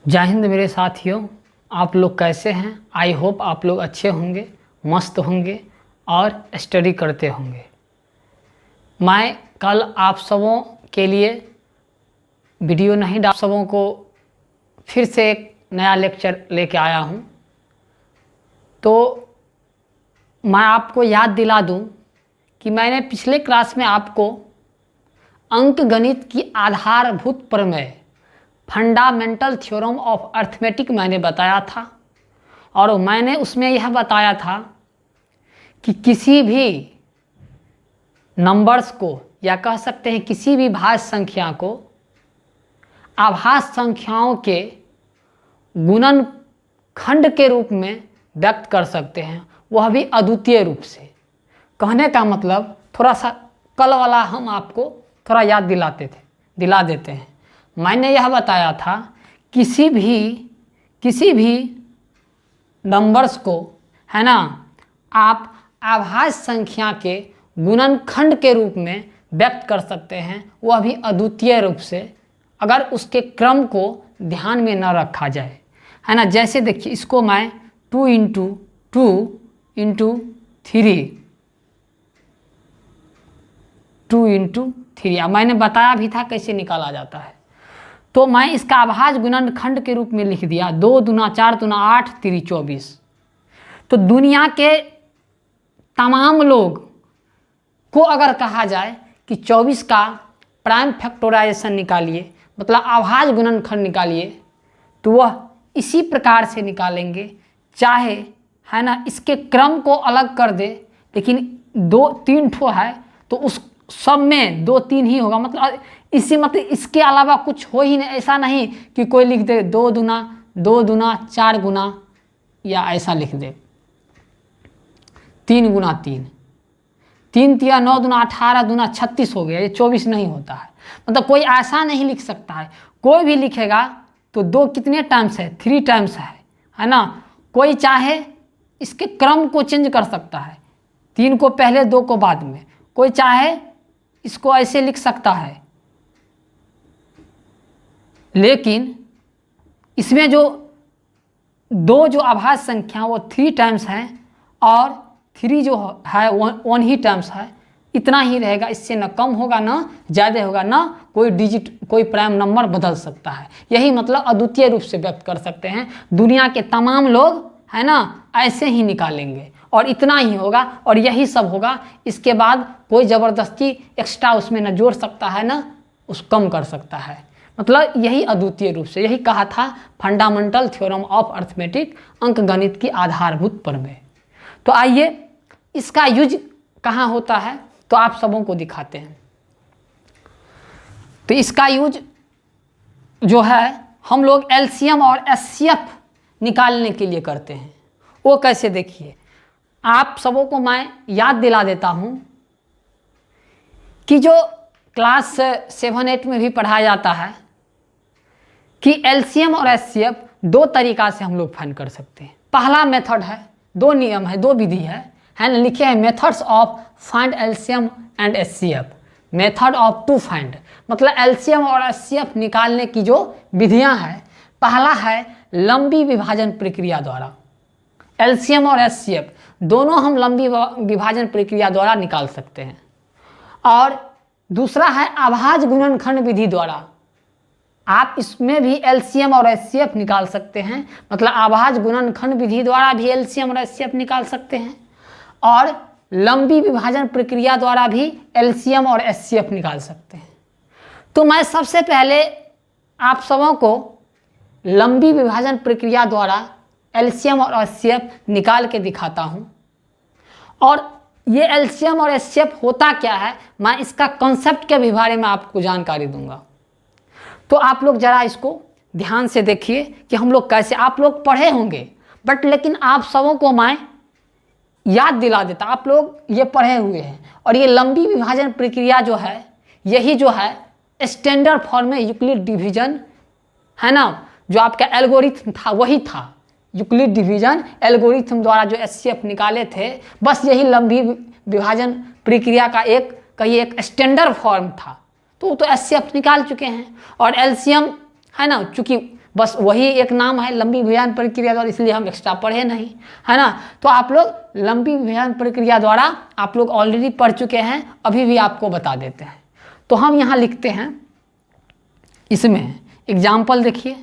जय हिंद मेरे साथियों, आप लोग कैसे हैं। आई होप आप लोग अच्छे होंगे, मस्त होंगे और स्टडी करते होंगे। मैं कल आप सबों के लिए वीडियो नहीं डाल, आप सबों को फिर से एक नया लेक्चर लेके आया हूं। तो मैं आपको याद दिला दूं कि मैंने पिछले क्लास में आपको अंक गणित की आधारभूत प्रमेय फंडामेंटल थ्योरम ऑफ अर्थमेटिक मैंने बताया था, और मैंने उसमें यह बताया था कि किसी भी नंबर्स को या कह सकते हैं किसी भी भाज्य संख्या को आभाज्य संख्याओं के गुणनखंड के रूप में व्यक्त कर सकते हैं, वह भी अद्वितीय रूप से। कहने का मतलब थोड़ा सा कल वाला हम आपको थोड़ा याद दिला देते हैं। मैंने यह बताया था किसी भी नंबर्स को, है ना, आप आभाज्य संख्या के गुणनखंड के रूप में व्यक्त कर सकते हैं, वह भी अद्वितीय रूप से, अगर उसके क्रम को ध्यान में न रखा जाए, है ना। जैसे देखिए, इसको मैं 2 इंटू थ्री मैंने बताया भी था कैसे निकाला जाता है। तो मैं इसका आभाज्य गुणनखंड के रूप में लिख दिया 2 दूना 4 दूना 8 3 24। तो दुनिया के तमाम लोग को अगर कहा जाए कि 24 का प्राइम फैक्टराइजेशन निकालिए, मतलब आभाज्य गुणनखंड निकालिए, तो वह इसी प्रकार से निकालेंगे। चाहे, है ना, इसके क्रम को अलग कर दे, लेकिन 2-3 ठो है तो उस सब में 2-3 ही होगा, मतलब इसके अलावा कुछ हो ही नहीं। ऐसा नहीं कि कोई लिख दे 2 दूना 4 गुना, या ऐसा लिख दे 3 गुना 3 3 9 दूना 18 दूना 36 हो गया, ये 24 नहीं होता है। मतलब कोई ऐसा नहीं लिख सकता है। कोई भी लिखेगा तो 2 कितने टाइम्स है, 3 टाइम्स है ना। कोई चाहे इसके क्रम को चेंज कर सकता है, 3 को पहले 2 को बाद में। कोई चाहे इसको ऐसे लिख सकता है, लेकिन इसमें जो 2 जो आभाज्य संख्या वो 3 टाइम्स है, और 3 जो है 1 ही टाइम्स है। इतना ही रहेगा, इससे न कम होगा न ज़्यादा होगा, न कोई डिजिट, कोई प्राइम नंबर बदल सकता है। यही मतलब अद्वितीय रूप से व्यक्त कर सकते हैं। दुनिया के तमाम लोग, है ना, ऐसे ही निकालेंगे, और इतना ही होगा, और यही सब होगा। इसके बाद कोई ज़बरदस्ती एक्स्ट्रा उसमें न जोड़ सकता है, न उस कम कर सकता है। मतलब यही अद्वितीय रूप से, यही कहा था फंडामेंटल थ्योरम ऑफ अर्थमेटिक, अंक गणित की आधारभूत प्रमेय। तो आइए इसका यूज कहाँ होता है तो आप सबों को दिखाते हैं। तो इसका यूज जो है हम लोग एलसीएम और एचसीएफ निकालने के लिए करते हैं। वो कैसे, देखिए, आप सबों को मैं याद दिला देता हूँ कि जो क्लास 7-8 में भी पढ़ाया जाता है कि एलसीएम और एचसीएफ 2 तरीका से हम लोग फाइंड कर सकते हैं। पहला मेथड है, 2 नियम है, 2 विधि है ना, लिखे हैं methods of find LCM and HCF, method of to find, मतलब एलसीएम और एचसीएफ निकालने की जो विधियां हैं। पहला है लंबी विभाजन प्रक्रिया द्वारा। एलसीएम और एचसीएफ दोनों हम लंबी विभाजन प्रक्रिया द्वारा निकाल सकते हैं। और दूसरा है आभाज्य गुणनखंड विधि द्वारा। आप इसमें भी एलसीएम और एचसीएफ निकाल सकते हैं, मतलब आभाज्य गुणनखंड विधि द्वारा भी एलसीएम और एचसीएफ निकाल सकते हैं, और लंबी विभाजन प्रक्रिया द्वारा भी एलसीएम और एचसीएफ निकाल सकते हैं। तो मैं सबसे पहले आप सबों को लंबी विभाजन प्रक्रिया द्वारा एलसीएम और एचसीएफ निकाल के दिखाता हूँ। और ये एलसीएम और एचसीएफ होता क्या है, मैं इसका कॉन्सेप्ट के भी बारे में आपको जानकारी दूंगा। तो आप लोग ज़रा इसको ध्यान से देखिए कि हम लोग कैसे, आप लोग पढ़े होंगे बट लेकिन आप सबों को मैं याद दिला देता। आप लोग ये पढ़े हुए हैं, और ये लंबी विभाजन प्रक्रिया जो है, यही जो है स्टैंडर्ड फॉर्म में यूक्लिड डिवीजन, है ना, जो आपका एल्गोरिथम था वही था। यूक्लिड डिवीजन एल्गोरिथम द्वारा जो एचसीएफ निकाले थे, बस यही लंबी विभाजन प्रक्रिया का एक स्टैंडर्ड फॉर्म था। तो एचसीएफ निकाल चुके हैं। और एलसीएम, है ना, चूँकि बस वही एक नाम है लंबी विभाजन प्रक्रिया द्वारा, इसलिए हम एक्स्ट्रा पढ़े नहीं, है ना। तो आप लोग लंबी विभाजन प्रक्रिया द्वारा आप लोग ऑलरेडी पढ़ चुके हैं, अभी भी आपको बता देते हैं। तो हम यहाँ लिखते हैं, इसमें एग्जाम्पल देखिए,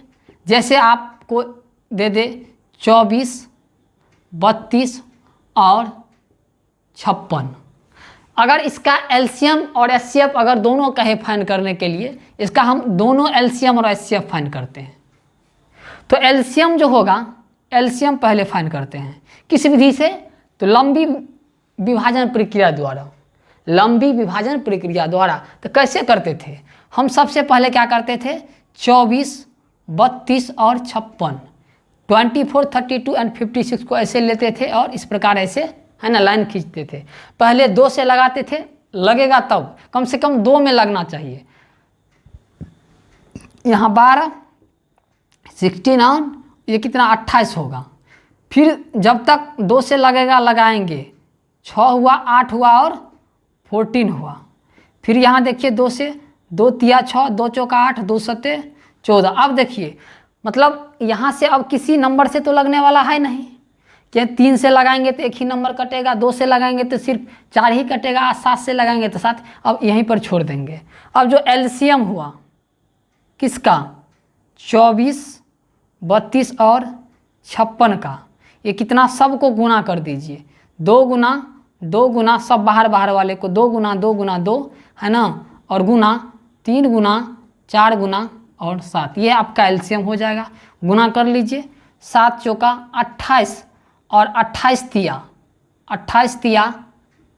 जैसे आपको दे दे 24, 32 और 56, अगर इसका एलसीएम और एचसीएफ अगर दोनों कहे फाइंड करने के लिए, इसका हम दोनों एलसीएम और एचसीएफ फाइंड करते हैं। तो एलसीएम जो होगा, एलसीएम पहले फाइंड करते हैं किस विधि से, तो लंबी विभाजन प्रक्रिया द्वारा, लंबी विभाजन प्रक्रिया द्वारा। तो कैसे करते थे हम, सबसे पहले क्या करते थे, 24, 32 और 56, 24, 32 एंड 56 को ऐसे लेते थे और इस प्रकार ऐसे, है ना, लाइन खींचते थे। पहले 2 से लगाते थे, लगेगा तब, कम से कम 2 में लगना चाहिए। यहाँ 12, 16, ये कितना 28 होगा। फिर जब तक 2 से लगेगा लगाएंगे, 6 हुआ, 8 हुआ और 14 हुआ। फिर यहाँ देखिए 2 से, 2 तिया 6, 2 चौका 8, 2 सत्ते 14। अब देखिए मतलब यहाँ से अब किसी नंबर से तो लगने वाला है नहीं, कि 3 से लगाएंगे तो एक ही नंबर कटेगा, 2 से लगाएंगे तो सिर्फ 4 ही कटेगा, 7 से लगाएंगे तो 7। अब यहीं पर छोड़ देंगे। अब जो एलसीएम हुआ किसका, 24, 32 और 56 का, ये कितना, सबको गुना कर दीजिए, 2 गुना सब बाहर बाहर वाले को 2 गुना 2 गुना 2, है ना, और गुना 3 गुना 4 गुना और 7, ये आपका एलसीएम हो जाएगा। गुना कर लीजिए, 7 चौका 28 और 28 तिया, 28 तिया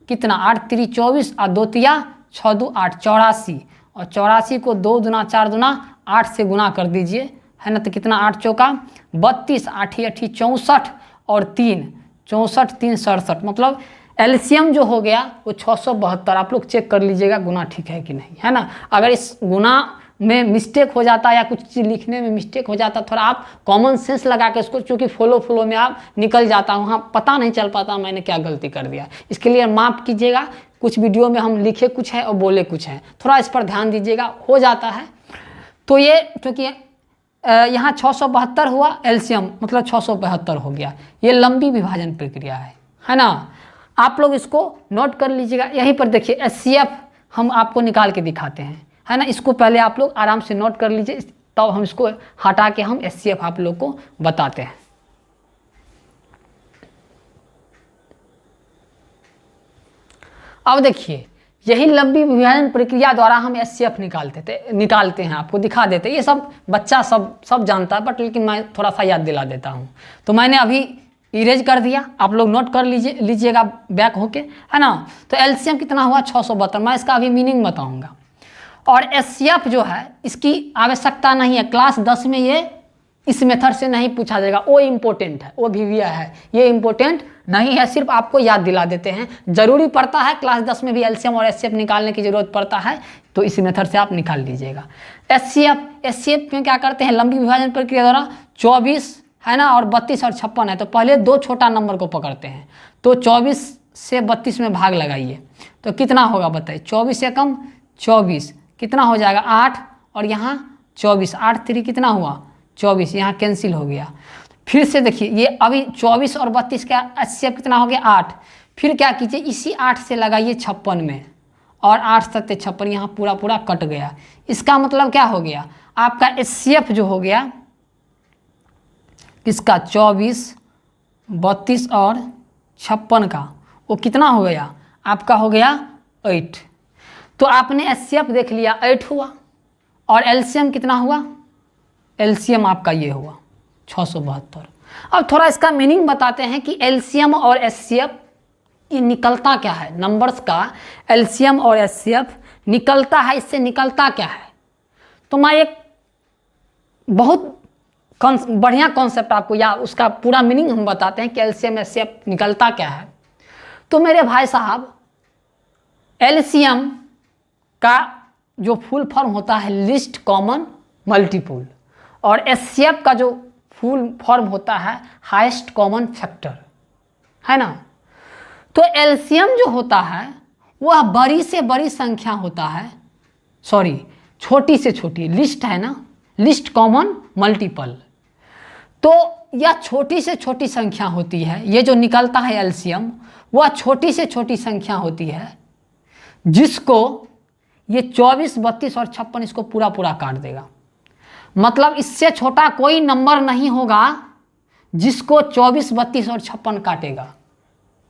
कितना, 8 3 24 और 2 तिया 6 2 8, 84, और 84 को 2 दुना 4 दुना 8 से गुना कर दीजिए, है ना। तो कितना, 8 चौका 32, 8 8 64 और 3 64, 3 67, मतलब एलसीएम जो हो गया वो 672। आप लोग चेक कर लीजिएगा गुना ठीक है कि नहीं, है ना। अगर इस गुना में मिस्टेक हो जाता है या कुछ चीज़ लिखने में मिस्टेक हो जाता, थोड़ा आप कॉमन सेंस लगा के इसको, चूँकि फ्लो में आप निकल जाता, वहाँ पता नहीं चल पाता मैंने क्या गलती कर दिया। इसके लिए माफ़ कीजिएगा, कुछ वीडियो में हम लिखे कुछ है और बोले कुछ है, थोड़ा इस पर ध्यान दीजिएगा, हो जाता है। तो ये क्योंकि यहाँ 672 हुआ एलसीएम, मतलब 672 हो गया। ये लंबी विभाजन प्रक्रिया है ना। आप लोग इसको नोट कर लीजिएगा। यहीं पर देखिए एचसीएफ हम आपको निकाल के दिखाते हैं, है ना। इसको पहले आप लोग आराम से नोट कर लीजिए, तब हम इसको हटा के हम एचसीएफ आप लोग को बताते हैं। अब देखिए, यही लंबी विभाजन प्रक्रिया द्वारा हम एचसीएफ निकालते हैं, आपको दिखा देते हैं। ये सब बच्चा सब जानता है, बट लेकिन मैं थोड़ा सा याद दिला देता हूँ। तो मैंने अभी इरेज कर दिया, आप लोग नोट कर लीजिएगा बैक होके, है ना। तो एलसीएम कितना हुआ, 672। मैं इसका अभी मीनिंग बताऊंगा। और एचसीएफ जो है इसकी आवश्यकता नहीं है, क्लास 10 में ये इस मेथड से नहीं पूछा जाएगा, वो इम्पोर्टेंट है, वो वीवीआई है, ये इम्पोर्टेंट नहीं है, सिर्फ आपको याद दिला देते हैं। जरूरी पड़ता है क्लास 10 में भी एलसीएम और एचसीएफ निकालने की जरूरत पड़ता है, तो इस मेथड से आप निकाल लीजिएगा। एचसीएफ में क्या करते हैं, लंबी विभाजन प्रक्रिया द्वारा 24, है ना, और 32 और 56 है। तो पहले 2 छोटा नंबर को पकड़ते हैं, तो 24 से 32 में भाग लगाइए, तो कितना होगा बताइए, 24 से कम 24 कितना हो जाएगा, 8, और यहाँ 24, 8 3 कितना हुआ 24, यहाँ कैंसिल हो गया। फिर से देखिए, ये अभी 24 और 32 का एचसीएफ कितना हो गया 8। फिर क्या कीजिए, इसी 8 से लगाइए 56 में, और 8 7 56, यहाँ पूरा कट गया। इसका मतलब क्या हो गया, आपका एचसीएफ जो हो गया किसका, 24, 32 और 56 का, वो कितना हो गया, आपका हो गया 8। तो आपने एचसीएफ देख लिया 8 हुआ, और एलसीएम कितना हुआ, एलसीएम आपका ये हुआ 672। अब थोड़ा इसका मीनिंग बताते हैं कि एलसीएम और एचसीएफ ये निकलता क्या है, नंबर्स का एलसीएम और एचसीएफ निकलता है, इससे निकलता क्या है। तो मैं एक बहुत बढ़िया कॉन्सेप्ट आपको, या उसका पूरा मीनिंग हम बताते हैं कि एलसीएम एचसीएफ निकलता क्या है। तो मेरे भाई साहब, एलसीएम का जो फुल फॉर्म होता है लिस्ट कॉमन मल्टीपल, और एचसीएफ का जो फुल फॉर्म होता है हाईएस्ट कॉमन फैक्टर, है ना। तो एलसीएम जो होता है वह बड़ी से बड़ी संख्या होता है, सॉरी छोटी से छोटी, लिस्ट है ना, लिस्ट कॉमन मल्टीपल। तो यह छोटी से छोटी संख्या होती है, ये जो निकलता है एलसीएम वह छोटी से छोटी संख्या होती है जिसको ये 24, 32 और 56 इसको पूरा पूरा काट देगा। मतलब इससे छोटा कोई नंबर नहीं होगा जिसको 24, 32 और 56 काटेगा।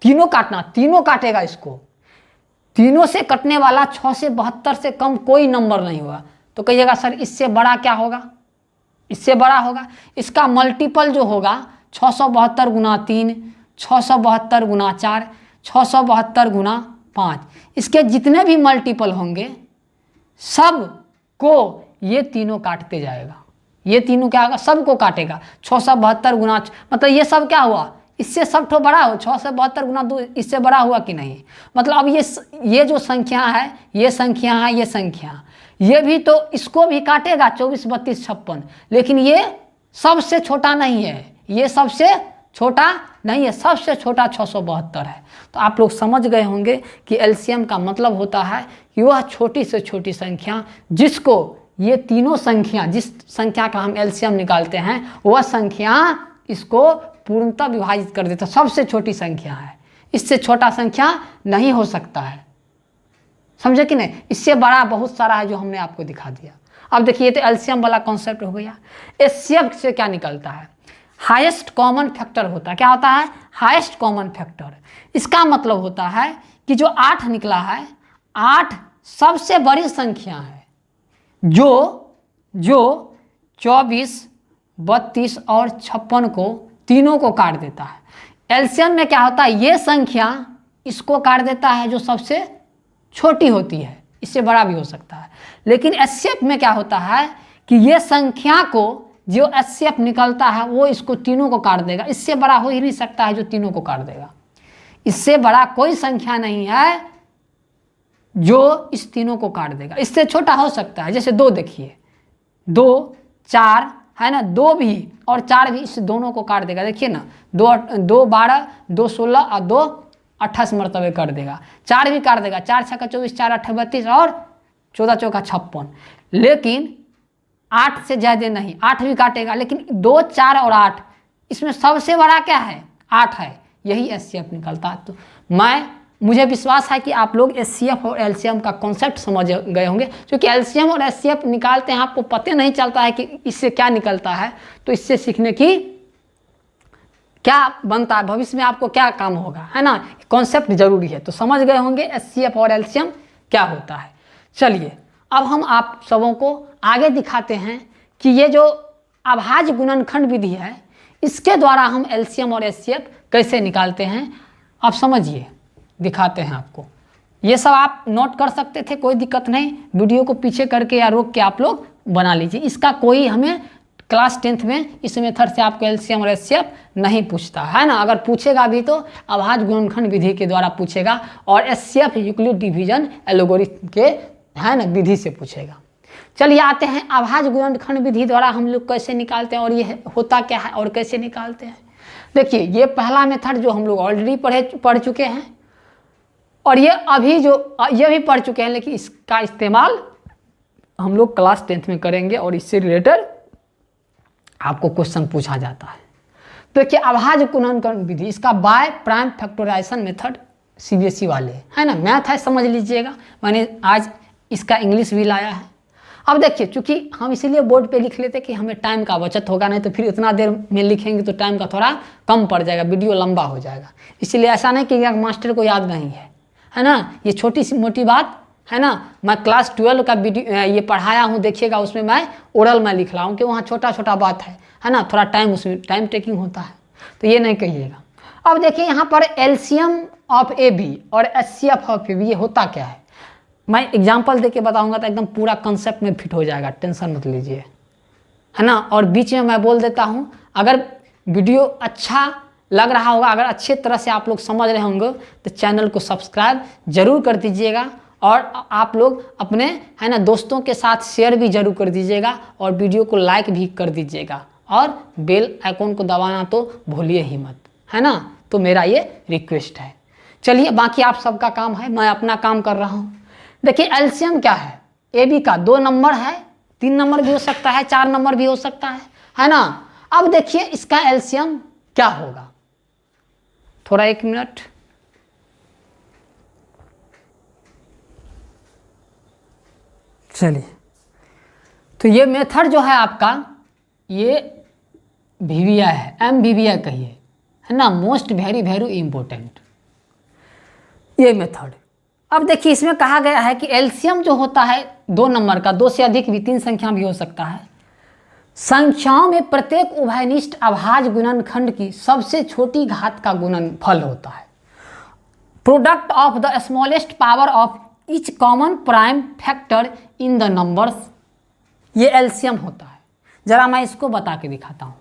तीनों काटना, तीनों काटेगा इसको। तीनों से कटने वाला 6 से 72 से कम कोई नंबर नहीं होगा। तो कहिएगा सर इससे बड़ा क्या होगा? इससे बड़ा होगा, इसका मल्टीपल जो होगा 672 गुना 3, 672 गुना 4, 672 गुना 5, इसके जितने भी मल्टीपल होंगे सब को ये तीनों काटते जाएगा। ये तीनों क्या होगा? सबको काटेगा। 672 गुना, मतलब ये सब क्या हुआ? इससे सब तो बड़ा हो। 672 गुना 2 इससे बड़ा हुआ कि नहीं? मतलब अब ये जो संख्या है, ये संख्या है, ये संख्या, ये भी तो इसको भी काटेगा 24, 32, 56, लेकिन ये सबसे छोटा नहीं है। ये सबसे छोटा नहीं है, सबसे छोटा 672 है। तो आप लोग समझ गए होंगे कि एलसीएम का मतलब होता है कि वह छोटी से छोटी संख्या जिसको ये तीनों संख्या, जिस संख्या का हम एलसीएम निकालते हैं वह संख्या इसको पूर्णतः विभाजित कर देता। सबसे छोटी संख्या है, इससे छोटा संख्या नहीं हो सकता है। समझे कि नहीं? इससे बड़ा बहुत सारा है जो हमने आपको दिखा दिया। अब देखिए तो एलसीएम वाला कॉन्सेप्ट हो गया। एचसीएफ से क्या निकलता है? हाईएस्ट कॉमन फैक्टर होता है। क्या होता है? Highest common factor. इसका मतलब होता है कि जो 8 निकला है, 8 सबसे बड़ी संख्या है जो 24, 32 और 56 को तीनों को काट देता है। एलसीएम में क्या होता है? ये संख्या इसको काट देता है जो सबसे छोटी होती है, इससे बड़ा भी हो सकता है। लेकिन एचसीएफ में क्या होता है कि ये संख्या को जो एचसीएफ निकलता है वो इसको तीनों को काट देगा। इससे बड़ा हो ही नहीं सकता है जो तीनों को काट देगा। इससे बड़ा कोई संख्या नहीं है जो इस तीनों को काट देगा। इससे छोटा हो सकता है, जैसे 2 देखिए, 2, 4 है ना, 2 भी और 4 भी इस दोनों को काट देगा। देखिए ना, 2 12, 2 16 और 2 28 मरतबे कर देगा। 4 भी काट देगा, 4 6 24, 4 8 32 और 14 चौका 56। लेकिन 8 से ज़्यादा नहीं, 8 भी काटेगा, लेकिन 2, 4 और 8 इसमें सबसे बड़ा क्या है? 8 है। यही एचसीएफ निकलता है। तो मुझे विश्वास है कि आप लोग एचसीएफ और एलसीएम का कॉन्सेप्ट समझ गए होंगे। क्योंकि एलसीएम और एचसीएफ निकालते हैं, आपको पता नहीं चलता है कि इससे क्या निकलता है। तो इससे सीखने की क्या बनता है, भविष्य में आपको क्या काम होगा, है ना? कॉन्सेप्ट जरूरी है। तो समझ गए होंगे एचसीएफ और एलसीएम क्या होता है। चलिए अब हम आप सबों को आगे दिखाते हैं कि ये जो अभाज्य गुणनखंड विधि है इसके द्वारा हम एलसीएम और एचसीएफ कैसे निकालते हैं। आप समझिए, दिखाते हैं आपको। ये सब आप नोट कर सकते थे, कोई दिक्कत नहीं। वीडियो को पीछे करके या रोक के आप लोग बना लीजिए। इसका कोई हमें क्लास 10th में इस मेथड से आपको एलसीएम और एचसीएफ नहीं पूछता है ना। अगर पूछेगा भी तो अभाज्य गुणनखंड विधि के द्वारा पूछेगा, और एचसीएफ यूक्लिड डिवीजन एल्गोरिथम के है ना विधि से पूछेगा। चलिए आते हैं अभाज्य गुणनखंड विधि द्वारा हम लोग कैसे निकालते हैं और ये होता क्या है और कैसे निकालते हैं। देखिए ये पहला मेथड जो हम लोग ऑलरेडी पढ़ चुके हैं, और ये अभी जो ये भी पढ़ चुके हैं, लेकिन इसका इस्तेमाल हम लोग क्लास 10th में करेंगे और इससे रिलेटेड आपको क्वेश्चन पूछा जाता है। तो देखिए अभाज्य गुणनखंड विधि, इसका by prime factorization method CBSE वाले है ना, मैथ है समझ लीजिएगा। मैंने आज इसका इंग्लिश भी लाया है। अब देखिए चूंकि हम इसीलिए बोर्ड पे लिख लेते कि हमें टाइम का बचत होगा, नहीं तो फिर इतना देर में लिखेंगे तो टाइम का थोड़ा कम पड़ जाएगा, वीडियो लंबा हो जाएगा। इसलिए ऐसा नहीं कि मास्टर को याद नहीं है ना। ये छोटी सी मोटी बात है ना। मैं क्लास 12 का वीडियो ये पढ़ाया हूँ, देखिएगा उसमें मैं ओरल में लिख रहा हूँ कि वहाँ छोटा छोटा बात है ना, थोड़ा टाइम उसमें टाइम टेकिंग होता है, तो ये नहीं कहिएगा। अब देखिए यहाँ पर एलसीएम ऑफ ए बी और एचसीएफ ऑफ ए बी, ये होता क्या है मैं एग्जांपल देके बताऊंगा तो एकदम पूरा कंसेप्ट में फिट हो जाएगा, टेंशन मत लीजिए, है ना। और बीच में मैं बोल देता हूँ, अगर वीडियो अच्छा लग रहा होगा, अगर अच्छे तरह से आप लोग समझ रहे होंगे तो चैनल को सब्सक्राइब जरूर कर दीजिएगा, और आप लोग अपने है ना दोस्तों के साथ शेयर भी जरूर कर दीजिएगा, और वीडियो को लाइक भी कर दीजिएगा, और बेल आइकन को दबाना तो भूलिए ही मत, है ना। तो मेरा ये रिक्वेस्ट है। चलिए बाकी आप सबका काम है, मैं अपना काम कर रहा हूँ। देखिए एलसीएम क्या है, ए बी का 2 नंबर है 3 नंबर भी हो सकता है, 4 नंबर भी हो सकता है ना। अब देखिए इसका एलसीएम क्या होगा, थोड़ा 1 मिनट। चलिए, तो ये मेथड जो है आपका, ये वीवीआई है, MVVI कहिए, है ना, मोस्ट वेरी वेरी इंपॉर्टेंट ये मेथड। अब देखिए इसमें कहा गया है कि एलसीएम जो होता है 2 नंबर का, 2 से अधिक भी, 3 संख्या भी हो सकता है, संख्याओं में प्रत्येक उभयनिष्ठ अभाज्य गुणनखंड की सबसे छोटी घात का गुणनफल होता है। Product of the smallest power of each common prime factor in the numbers, ये एलसीएम होता है। जरा मैं इसको बता के दिखाता हूँ,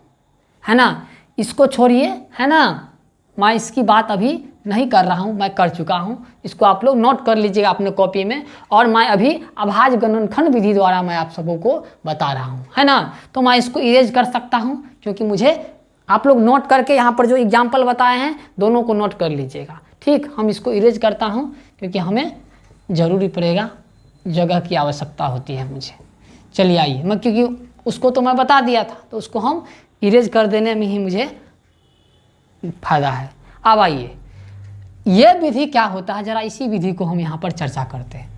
है ना, इसको छोड़िए, है ना, मैं इसकी बात अभी नहीं कर रहा हूँ, मैं कर चुका हूँ, इसको आप लोग नोट कर लीजिएगा अपने कॉपी में। और मैं अभी अभाज्य गुणनखंड विधि द्वारा मैं आप सबों को बता रहा हूँ, है ना। तो मैं इसको इरेज कर सकता हूँ, क्योंकि मुझे आप लोग नोट करके यहाँ पर जो एग्जाम्पल बताए हैं दोनों को नोट कर लीजिएगा, ठीक। हम इसको इरेज करता हूँ क्योंकि हमें ज़रूरी पड़ेगा, जगह की आवश्यकता होती है मुझे। चलिए आइए, मैं क्योंकि उसको तो मैं बता दिया था, तो उसको हम इरेज कर देने में ही मुझे फ़ायदा है। अब आइए, ये विधि क्या होता है, ज़रा इसी विधि को हम यहाँ पर चर्चा करते हैं।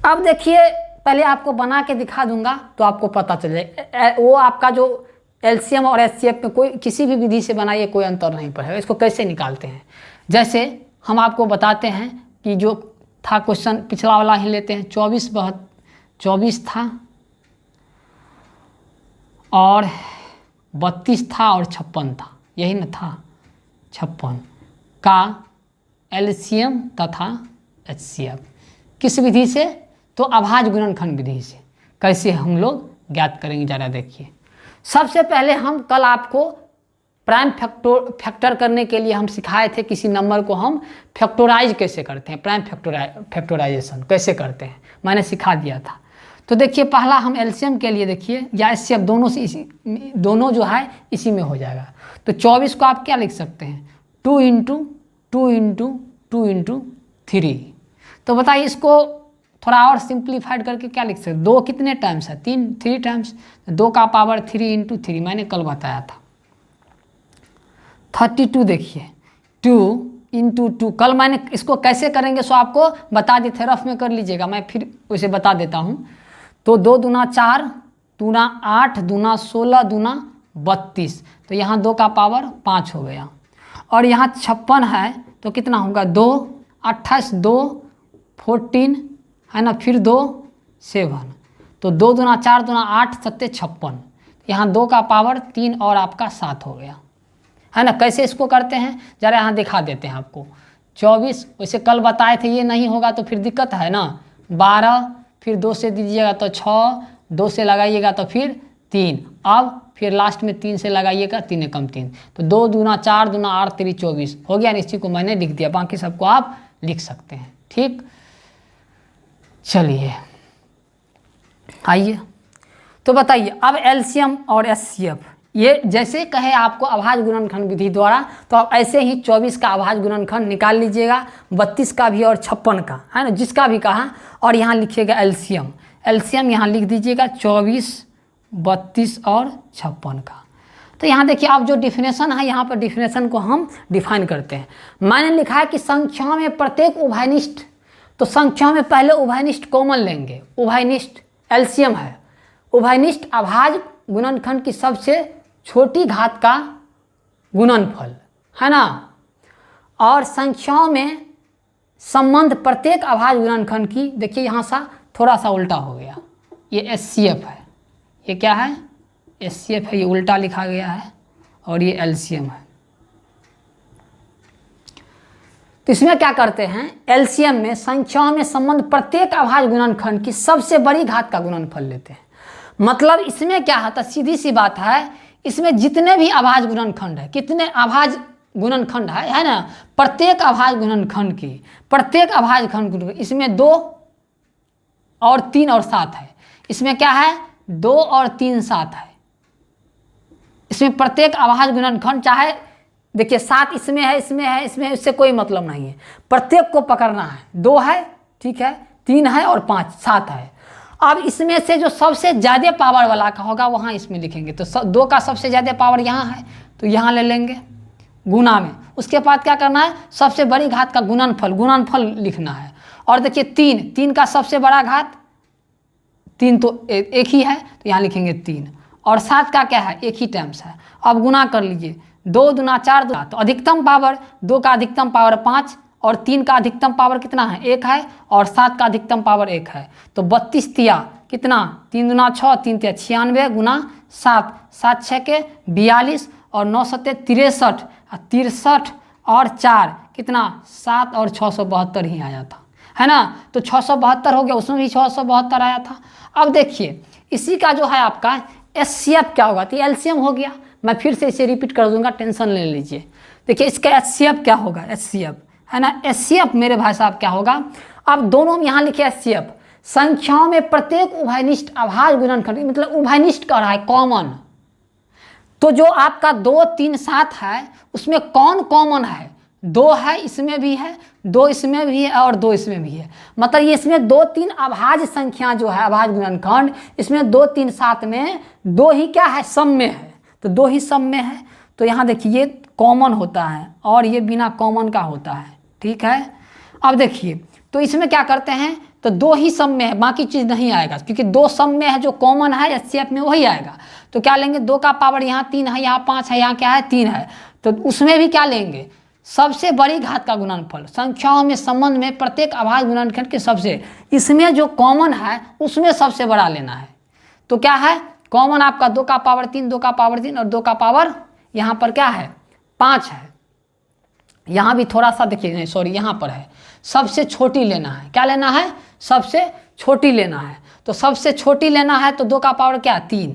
अब देखिए, पहले आपको बना के दिखा दूंगा तो आपको पता चल जाए। वो आपका जो एलसीएम और एचसीएफ में कोई किसी भी विधि से बनाइए कोई अंतर नहीं पड़ेगा। इसको कैसे निकालते हैं, जैसे हम आपको बताते हैं कि जो था क्वेश्चन पिछला वाला ही लेते हैं, 24 था और 32 था और 56 था, यही न था, 56 का एलसीएम तथा एचसीएफ किस विधि से, तो अभाज्य गुणनखंड विधि से। कैसे हम लोग ज्ञात करेंगे, ज़रा देखिए। सबसे पहले हम कल आपको प्राइम फैक्टर करने के लिए हम सिखाए थे, किसी नंबर को हम फैक्टराइज कैसे करते हैं, प्राइम फैक्टराइजेशन कैसे करते हैं, मैंने सिखा दिया था। तो देखिए पहला हम एलसीएम के लिए देखिए, या एचसीएफ दोनों से दोनों जो है इसी में हो जाएगा। तो 24 को आप क्या लिख सकते हैं, 2 × 2 × 2 × 3। तो बताइए इसको थोड़ा और सिंप्लीफाइड करके क्या लिख सकते हैं, 2 कितने टाइम्स है, 3 टाइम्स, 2 का पावर 3 × 3 मैंने कल बताया था। 32 देखिए, 2 × 2, कल मैंने इसको कैसे करेंगे सो आपको बता दिए थे, रफ में कर लीजिएगा, मैं फिर उसे बता देता हूँ। तो 2 दूना 4, दूना 8, दूना 16, दूना 32, तो यहाँ 2 का पावर 5 हो गया। और यहाँ 56 है तो कितना होगा, 2, 28, 2, 14, है ना, फिर 2, 7, तो 2 दूना 4, दूना 8, 7, 56, यहाँ 2 का पावर 3 और आपका 7 हो गया, है ना। कैसे इसको करते हैं जरा यहाँ दिखा देते हैं आपको। 24 वैसे कल बताए थे, ये नहीं होगा तो फिर दिक्कत है ना। 12 फिर 2 से दीजिएगा तो 6, 2 से लगाइएगा तो फिर 3, अब फिर लास्ट में 3 से लगाइएगा, 3 एकम 3, तो 2 दूना 4, दूना 8, 3 24 हो गया। इसी को मैंने लिख दिया, बाकी सबको आप लिख सकते हैं, ठीक। चलिए आइए, तो बताइए अब एलसीएम और एचसीएफ, ये जैसे कहे आपको अभाज्य गुणनखंड विधि द्वारा, तो आप ऐसे ही 24 का अभाज्य गुणनखंड निकाल लीजिएगा, 32 का भी और 56 का, है ना, जिसका भी कहा, और यहाँ लिखिएगा एलसीएम। एलसीएम यहाँ लिख दीजिएगा 24, 32 और 56 का। तो यहाँ देखिए अब जो डिफिनेशन है, यहाँ पर डिफिनेशन को हम डिफाइन करते हैं। मैंने लिखा है कि संख्याओं में प्रत्येक उभयनिष्ठ, तो संख्याओं में पहले उभयनिष्ठ कॉमन लेंगे, उभयनिष्ठ एलसीएम है, उभयनिष्ठ अभाज्य गुणनखंड की सबसे छोटी घात का गुणनफल, है ना। और संख्याओं में संबंध प्रत्येक अभाज्य गुणनखंड की, देखिए यहाँ सा थोड़ा सा उल्टा हो गया, ये एचसीएफ है, ये क्या है, एचसीएफ है, ये उल्टा लिखा गया है, और ये एलसीएम है। तो इसमें क्या करते हैं, एलसीएम में संख्याओं में संबंध प्रत्येक अभाज्य गुणनखंड की सबसे बड़ी घात का गुणनफल लेते हैं। मतलब इसमें क्या होता है, सीधी सी बात है, इसमें जितने भी अभाज्य गुणनखंड है, कितने अभाज्य गुणनखंड है ना, प्रत्येक अभाज्य गुणनखंड की, प्रत्येक अभाज्य खंड, इसमें 2 और 3 और 7 है, इसमें क्या है 2 और 3 7 है, इसमें प्रत्येक अभाज्य गुणनखंड, चाहे देखिए 7 इसमें है, इसमें है, इसमें, इससे कोई मतलब नहीं है, प्रत्येक को पकड़ना है। 2 है, ठीक है, 3 है और 5 7 है। अब इसमें से जो सबसे ज़्यादा पावर वाला का होगा वहाँ इसमें लिखेंगे। तो 2 का सबसे ज़्यादा पावर यहाँ है तो यहाँ ले लेंगे गुना में। उसके बाद क्या करना है, सबसे बड़ी घात का गुणनफल लिखना है। और देखिए 3 का सबसे बड़ा घात 3 तो एक ही है तो यहाँ लिखेंगे 3। और 7 का क्या है, एक ही टाइम्स है। अब गुना कर लीजिए, 2 दूना 4 तो अधिकतम पावर 2 का अधिकतम पावर 5 और 3 का अधिकतम पावर कितना है, 1 है। और 7 का अधिकतम पावर 1 है। तो 32 तिया कितना, 3 दूना 6, 3 तिया 96 गुना 7, 7 6 के 42 और 9 7 63, 63 और 4 कितना 7 और 672 ही आया था, है ना। तो 672 हो गया, उसमें भी 672 आया था। अब देखिए इसी का जो है आपका एचसीएफ क्या होगा, तो एलसीएम हो गया। मैं फिर से इसे रिपीट कर दूंगा, टेंशन ले लीजिए। देखिए इसका एचसीएफ क्या होगा, एचसीएफ है ना, एचसीएफ मेरे भाई साहब क्या होगा। अब दोनों में यहाँ लिखे एचसीएफ, संख्याओं में प्रत्येक उभयनिष्ठ अभाज्य गुणनखंड, मतलब उभयनिष्ठ कर रहा है कॉमन। तो जो आपका 2 3 7 है उसमें कौन कॉमन है, 2 है, इसमें भी है, 2 इसमें भी है और 2 इसमें भी है। मतलब ये इसमें 2 3 अभाज्य संख्या जो है अभाज्य गुणनखंड, इसमें 2 3 7 में 2 ही क्या है, सम में है। तो 2 ही सम में है। तो यहाँ देखिए ये कॉमन होता है और ये बिना कॉमन का होता है, ठीक है। अब देखिए तो इसमें क्या करते हैं, तो 2 ही सम में है, बाकी चीज़ नहीं आएगा, क्योंकि 2 सम में है, जो कॉमन है एचसीएफ में वही आएगा। तो क्या लेंगे, 2 का पावर यहाँ 3 है, यहाँ 5 है, यहाँ क्या है 3 है। तो उसमें भी क्या लेंगे, सबसे बड़ी घात का गुणनफल, संख्याओं में संबंध में प्रत्येक अभाज्य गुणनखंड के सबसे, इसमें जो कॉमन है उसमें सबसे बड़ा लेना है। तो क्या है कॉमन आपका, 2 का पावर 3, 2 का पावर 3 और 2 का पावर यहाँ पर क्या है 5 है। यहाँ भी थोड़ा सा देखिए, नहीं सॉरी यहाँ पर है, सबसे छोटी लेना है। क्या लेना है, सबसे छोटी लेना है। तो सबसे छोटी लेना है तो 2 का पावर क्या 3,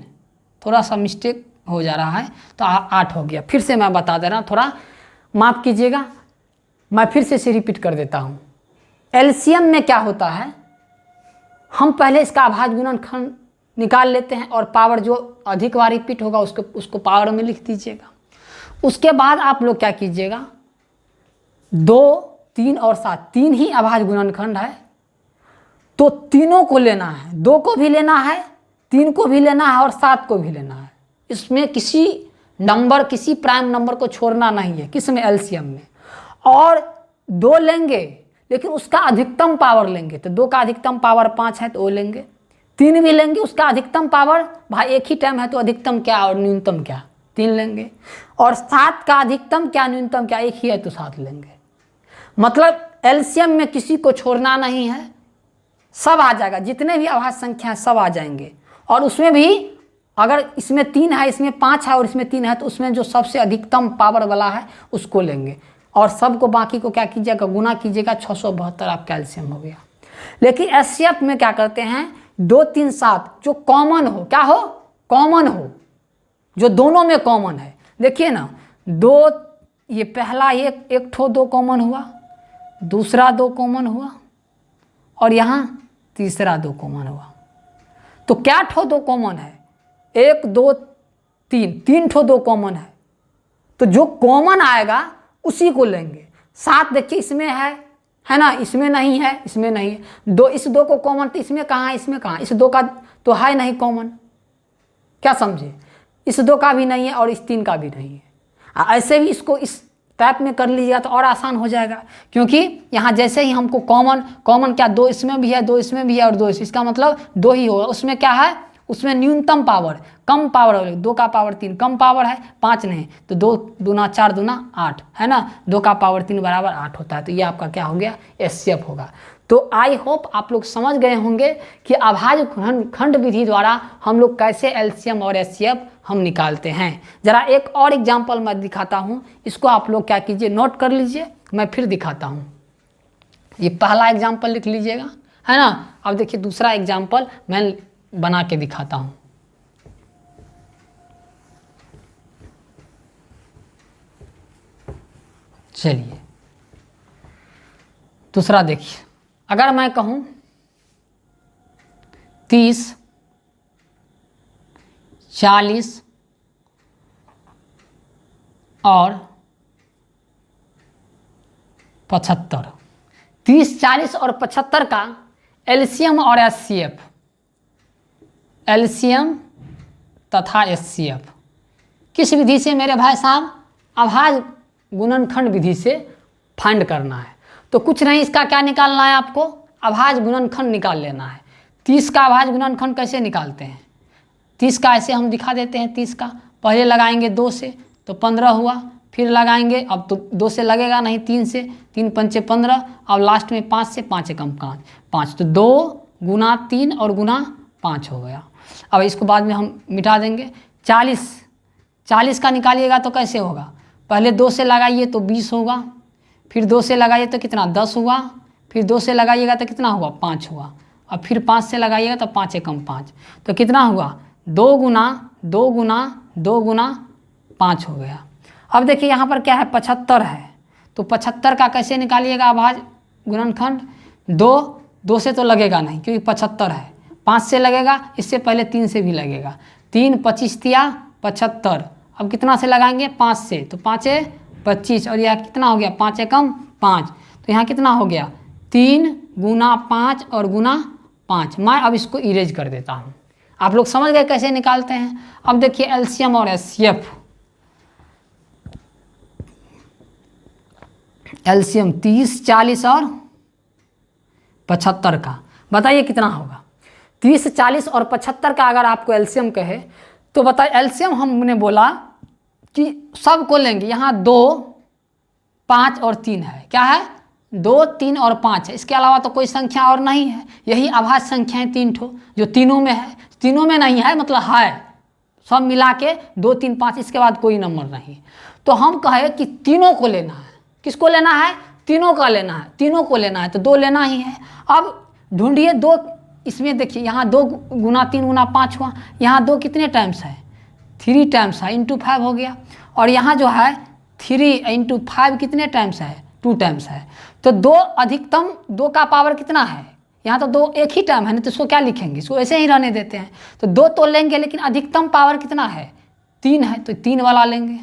थोड़ा सा मिस्टेक हो जा रहा है तो 8 हो गया। फिर से मैं बता दे रहा हूँ, थोड़ा माफ़ कीजिएगा, मैं फिर से इसे रिपीट कर देता हूँ। एलसीएम में क्या होता है, हम पहले इसका अभाज्य गुणनखंड निकाल लेते हैं और पावर जो अधिक बार रिपीट होगा उसको पावर में लिख दीजिएगा। उसके बाद आप लोग क्या कीजिएगा, 2 3 और 7 3 ही अभाज्य गुणनखंड है, तो तीनों को लेना है, 2 को भी लेना है, 3 को भी लेना है और 7 को भी लेना है। इसमें किसी नंबर, किसी प्राइम नंबर को छोड़ना नहीं है, किसमें, एलसीएम में। और 2 लेंगे लेकिन उसका अधिकतम पावर लेंगे, तो 2 का अधिकतम पावर 5 है तो वो लेंगे। 3 भी लेंगे, उसका अधिकतम पावर, भाई एक ही टाइम है तो अधिकतम क्या और न्यूनतम क्या, 3 लेंगे। और 7 का अधिकतम क्या न्यूनतम क्या, एक ही है तो 7 लेंगे। मतलब एलसीएम में किसी को छोड़ना नहीं है, सब आ जाएगा, जितने भी अभाज्य संख्या सब आ जाएंगे। और उसमें भी अगर इसमें 3 है, इसमें 5 है और इसमें 3 है तो उसमें जो सबसे अधिकतम पावर वाला है उसको लेंगे और सबको बाकी को क्या कीजिएगा, गुना कीजिएगा, 672 आपका एलसीएम हो गया। लेकिन एचसीएफ में क्या करते हैं, 2 3 7 जो कॉमन हो, क्या हो, कॉमन हो, जो दोनों में कॉमन है। देखिए ना, 2, ये पहला एक ठो 2 कॉमन हुआ, दूसरा 2 कॉमन हुआ और यहाँ तीसरा 2 कॉमन हुआ। तो क्या ठो 2 कॉमन है, 1 2 3 ठो 2 कॉमन है। तो जो कॉमन आएगा उसी को लेंगे। 7 देखिए इसमें है ना, इसमें नहीं है, इसमें नहीं है। 2, इस 2 को कॉमन, तो इसमें कहाँ है, इसमें कहाँ, इस 2 का तो है नहीं कॉमन, क्या समझे, इस 2 का भी नहीं है और इस 3 का भी नहीं है। ऐसे भी इसको इस टाइप में कर लीजिएगा तो और आसान हो जाएगा, क्योंकि यहाँ जैसे ही हमको कॉमन क्या, 2 इसमें भी है, 2 इसमें भी है और 2 इसका मतलब 2 ही होगा। उसमें क्या है, उसमें न्यूनतम पावर, कम पावर, 2 का पावर 3 कम पावर है, 5 नहीं, तो 2 दूना 4 दूना 8 है ना, 2 का पावर 3 बराबर 8 होता है। तो ये आपका क्या हो गया, एचसीएफ होगा। तो आई होप आप लोग समझ गए होंगे कि अभाज्य खंड विधि द्वारा हम लोग कैसे एलसीएम और एचसीएफ हम निकालते हैं। ज़रा एक और एग्जाम्पल मैं दिखाता हूँ, इसको आप लोग क्या कीजिए, नोट कर लीजिए, मैं फिर दिखाता हूँ। ये पहला एग्जाम्पल लिख लीजिएगा, है ना। अब देखिए दूसरा एग्जाम्पल मैं बना के दिखाता हूँ। चलिए दूसरा देखिए, अगर मैं कहूँ 30 40 और 75, 30 40 और 75 का एलसीएम और एचसीएफ एलसीएम तथा एचसीएफ किस विधि से मेरे भाई साहब? अभाज्य गुणनखंड विधि से फाइंड करना है। तो कुछ नहीं, इसका क्या निकालना है आपको? अभाज्य गुणनखंड निकाल लेना है। 30 का अभाज्य गुणनखंड कैसे निकालते हैं? 30 का ऐसे हम दिखा देते हैं। 30 का पहले लगाएंगे 2 से तो 15 हुआ, फिर लगाएंगे, अब तो 2 से लगेगा नहीं, 3 से, 3 पंचे 15, अब लास्ट में 5 से, 5 एकम 5, तो 2 गुना 3 और गुना 5 हो गया। अब इसको बाद में हम मिटा देंगे। 40 का निकालिएगा तो कैसे होगा? पहले 2 से लगाइए तो 20 होगा, फिर 2 से लगाइए तो कितना? 10 हुआ, फिर 2 से लगाइएगा तो कितना हुआ? 5 हुआ, और फिर 5 से लगाइएगा तो 5 एकम 5, तो कितना हुआ? 2 गुना 2 गुना 2 गुना 5 हो गया। अब देखिए यहाँ पर क्या है? 75 है, तो 75 का कैसे निकालिएगा अभाज्य गुणनखंड? 2 से तो लगेगा नहीं क्योंकि 75 है, 5 से लगेगा, इससे पहले 3 से भी लगेगा। 3 25 तिया 75, अब कितना से लगाएंगे? 5 से, तो 5 25, और यह कितना हो गया? 5 एकम 5, तो यहाँ कितना हो गया? 3 गुना 5 और गुना 5। मैं अब इसको इरेज कर देता हूँ। आप लोग समझ गए कैसे निकालते हैं? अब देखिए एलसीएम और एचसीएफ। एलसीएम 30, 40 और 75 का बताइए कितना होगा? 30, 40 और 75 का अगर आपको एलसीएम कहे तो बताइए। एलसीएम हमने बोला कि सबको लेंगे। यहाँ 2, 5 और 3 है। क्या है? 2, 3 और 5 है। इसके अलावा तो कोई संख्या और नहीं है। यही अभाज्य संख्याएं 3 ठो जो तीनों में है, तीनों में नहीं है मतलब है, सब मिला के 2, 3, 5, इसके बाद कोई नंबर नहीं। तो हम कहे कि तीनों को लेना है। किसको लेना है? तीनों का लेना है। तीनों को लेना है तो 2 लेना ही है। अब ढूंढिए 2, इसमें देखिए यहाँ 2 गुना 3 गुना 5 हुआ, यहाँ 2 कितने टाइम्स है? 3 टाइम्स है, इंटू 5 हो गया। और यहाँ जो है 3 इंटू 5 कितने टाइम्स है? 2 टाइम्स है। तो 2 अधिकतम 2 का पावर कितना है? यहाँ तो 2 एक ही टाइम है, नहीं तो इसको क्या लिखेंगे? इसको ऐसे ही रहने देते हैं। तो 2 तो लेंगे, लेकिन अधिकतम पावर कितना है? 3 है, तो 3 वाला लेंगे।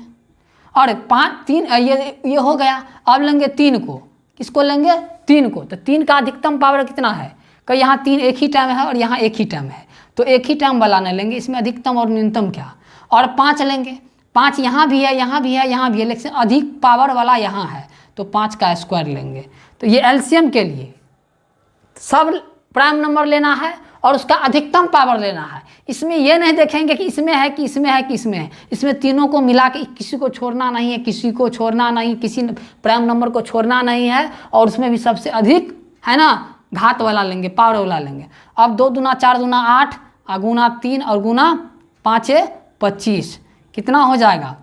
और 5 3 ये हो गया। अब लेंगे 3 को। किसको लेंगे? 3 को। तो 3 का अधिकतम पावर कितना है? कि यहाँ 3 एक ही टाइम है और यहाँ एक ही टाइम है, तो एक ही टाइम वाला नहीं लेंगे, इसमें अधिकतम और न्यूनतम क्या। और 5 लेंगे। 5 यहाँ भी है, यहाँ भी है, यहाँ भी है, लेकिन अधिक पावर वाला यहाँ है, तो 5 का स्क्वायर लेंगे। तो ये एलसीएम के लिए सब प्राइम नंबर लेना है और उसका अधिकतम पावर लेना है। इसमें ये नहीं देखेंगे कि इसमें है कि इसमें है कि इसमें है। इसमें तीनों को मिला के किसी को छोड़ना नहीं है, किसी को छोड़ना नहीं, किसी प्राइम नंबर को छोड़ना नहीं है। और उसमें भी सबसे अधिक है ना घात वाला लेंगे, पावर वाला लेंगे। अब 2 दूना 4 दूना 8 और गुना 3 और गुना 5 25, कितना हो जाएगा?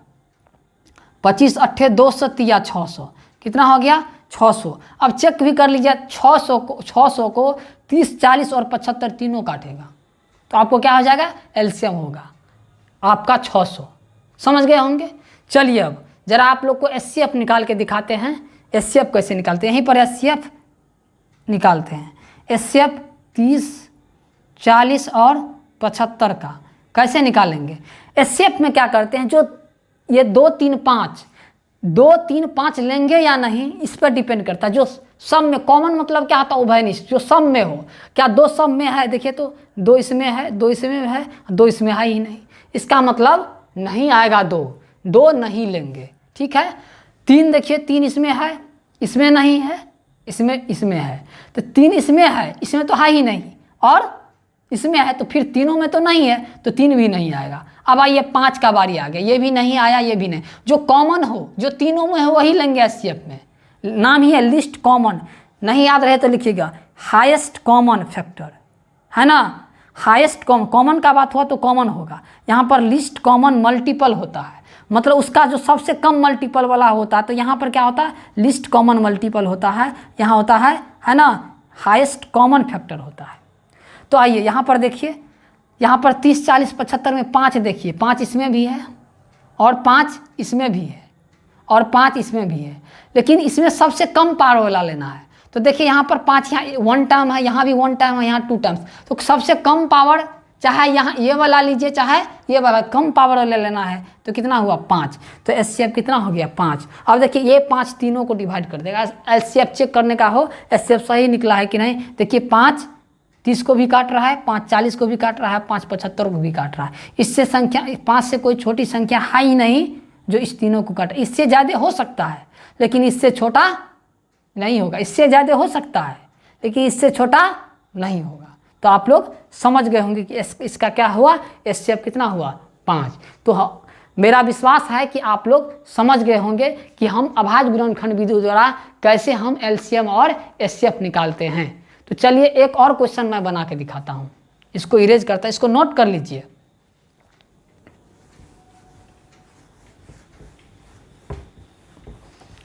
25 8 200 तिया 600, कितना हो गया? 600। अब चेक भी कर लीजिए, 600 को 30, 40 और 75 तीनों काटेगा, तो आपको क्या हो जाएगा? एलसीएम होगा आपका 600। समझ गए होंगे? चलिए अब जरा आप लोग को एचसीएफ निकाल के दिखाते हैं। एचसीएफ कैसे निकालते हैं? यहीं पर एचसीएफ निकालते हैं। एचसीएफ 30, 40 और 75 का कैसे निकालेंगे? एचसीएफ में क्या करते हैं? जो ये 2, 3, 5 लेंगे या नहीं, इस पर डिपेंड करता है। जो सब में कॉमन मतलब क्या होता है? उभयनिष्ठ, जो सब में हो। क्या 2 सब में है? देखिए तो 2 इसमें है, 2 इसमें है, 2 इसमें है ही नहीं, इसका मतलब नहीं आएगा 2 नहीं लेंगे। ठीक है। 3 देखिए, 3 इसमें है, इसमें नहीं है, इसमें है, तो 3 इसमें है, इसमें तो है ही नहीं, और इसमें है, तो फिर तीनों में तो नहीं है, तो 3 भी नहीं आएगा। अब आइए 5 का बारी आ गया, ये भी नहीं आया, ये भी नहीं। जो कॉमन हो, जो तीनों में हो, वही लेंगे एचसीएफ में। नाम ही है लिस्ट कॉमन। नहीं याद रहे तो लिखिएगा हाईएस्ट कॉमन फैक्टर, है ना। हाईएस्ट कॉमन का बात हुआ तो कॉमन होगा। यहाँ पर लिस्ट कॉमन मल्टीपल होता है, मतलब उसका जो सबसे कम मल्टीपल वाला होता है। तो यहाँ पर क्या होता है? लिस्ट कॉमन मल्टीपल होता है। यहाँ होता है ना, हाईएस्ट कॉमन फैक्टर होता है। तो आइए यहाँ पर देखिए, यहाँ पर 30, 40, 75 में 5 देखिए, 5 इसमें भी है और 5 इसमें भी है और 5 इसमें भी है, लेकिन इसमें सबसे कम पावर वाला लेना है। तो देखिए यहाँ पर 5, यहाँ 1 टाइम है, यहाँ भी 1 टाइम है, यहाँ 2 टाइम्स। तो सबसे कम पावर, चाहे यहाँ ये वाला लीजिए चाहे ये वाला, कम पावर वाला लेना है। तो कितना हुआ? 5। तो एचसीएफ कितना हो गया? 5। अब देखिए ये 5 तीनों को डिवाइड कर देगा। एचसीएफ चेक करने का हो, एचसीएफ सही निकला है कि नहीं। देखिए 5 30 को भी काट रहा है, 5 40 को भी काट रहा है, 5 75 को भी काट रहा है। इससे संख्या 5 से कोई छोटी संख्या है ही नहीं जो इस तीनों को काटे। इससे ज़्यादा हो सकता है लेकिन इससे छोटा नहीं होगा। इससे ज़्यादा हो सकता है लेकिन इससे छोटा नहीं होगा। तो आप लोग समझ गए होंगे कि इसका क्या हुआ, एचसीएफ कितना हुआ 5। तो मेरा विश्वास है कि आप लोग समझ गए होंगे कि हम अभाज्य गुणनखंड विधि द्वारा कैसे हम एलसीएम और एचसीएफ निकालते हैं। तो चलिए एक और क्वेश्चन मैं बना के दिखाता हूँ, इसको इरेज करता, इसको नोट कर लीजिए।